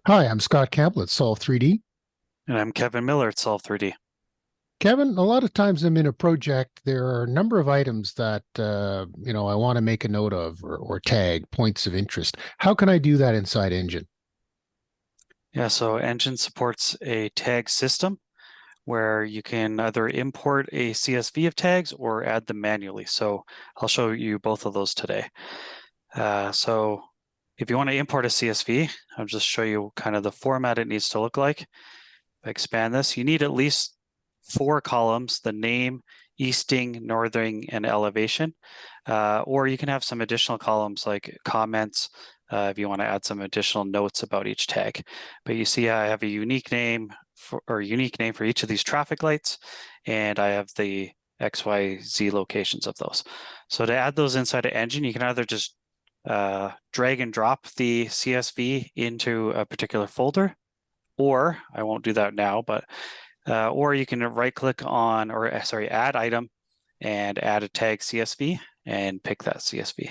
Hi, I'm Scott Campbell at Solve 3D. And I'm Kevin Miller at Solve 3D. Kevin, a lot of times I'm in a project, there are a number of items that, I want to make a note of or tag points of interest. How can I do that inside Engine? Yeah, so Engine supports a tag system where you can either import a CSV of tags or add them manually. So I'll show you both of those today. So if you want to import a CSV, I'll just show you kind of the format it needs to look like. If I expand this, you need at least 4 columns: the name, easting, northing, and elevation. Or you can have some additional columns like comments if you want to add some additional notes about each tag. But you see I have a unique name for each of these traffic lights, and I have the XYZ locations of those. So to add those inside of Engine, you can either just drag and drop the CSV into a particular folder, or I won't do that now, but or you can right click on, add item and add a tag CSV and pick that CSV.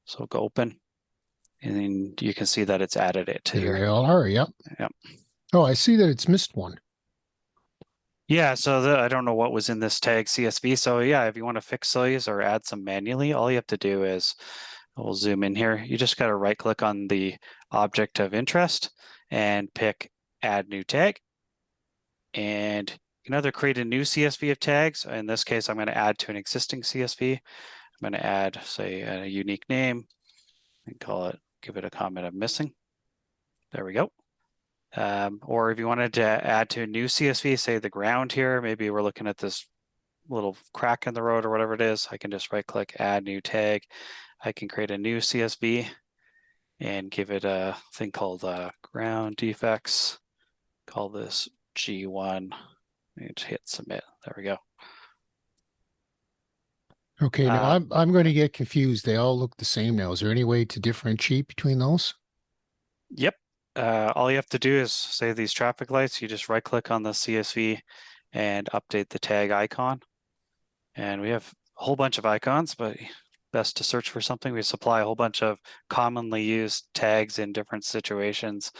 So go open, and then you can see that it's added it to There your, they all are. Yep. yeah. Oh, I see that it's missed one. Yeah, so I don't know what was in this tag CSV. So yeah, if you want to fix these or add some manually, all you have to do is, we'll zoom in here. You just got to right click on the object of interest and pick add new tag. And you can either create a new CSV of tags. In this case, I'm going to add to an existing CSV. I'm going to add, say, a unique name and give it a comment of missing. There we go. Or if you wanted to add to a new CSV, say the ground here, maybe we're looking at this little crack in the road or whatever it is, I can just right click, add new tag. I can create a new CSV and give it a thing called ground defects. Call this G1 and hit submit. There we go. Okay, now Uh, I'm going to get confused. They all look the same now. Is there any way to differentiate between those? Yep. All you have to do is say these traffic lights. You just right click on the CSV and update the tag icon. And we have a whole bunch of icons, but best to search for something. We supply a whole bunch of commonly used tags in different situations.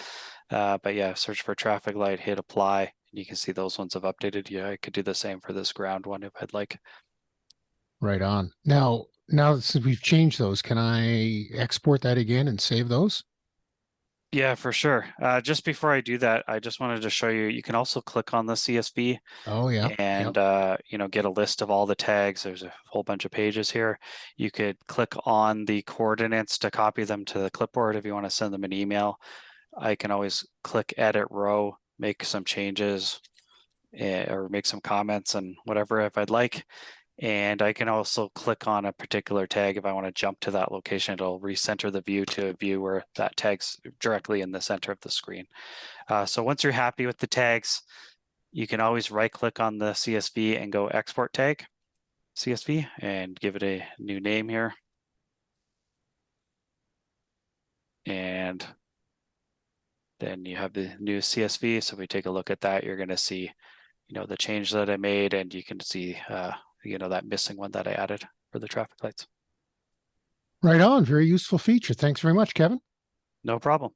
But yeah, search for traffic light, hit apply, and you can see those ones have updated. Yeah, I could do the same for this ground one if I'd like. Right on. Now since we've changed those, can I export that again and save those? Yeah, for sure. Just before I do that, I just wanted to show you, you can also click on the CSV Oh, yeah. and Yep. get a list of all the tags. There's a whole bunch of pages here. You could click on the coordinates to copy them to the clipboard if you want to send them an email. I can always click edit row, make some changes, or make some comments and whatever if I'd like. And I can also click on a particular tag if I want to jump to that location. It'll recenter the view to a view where that tag's directly in the center of the screen. So once you're happy with the tags, you can always right click on the CSV and go export tag CSV and give it a new name here. And then you have the new CSV. So if we take a look at that, you're going to see, the change that I made, and you can see, that missing one that I added for the traffic lights. Right on. Very useful feature. Thanks very much, Kevin. No problem.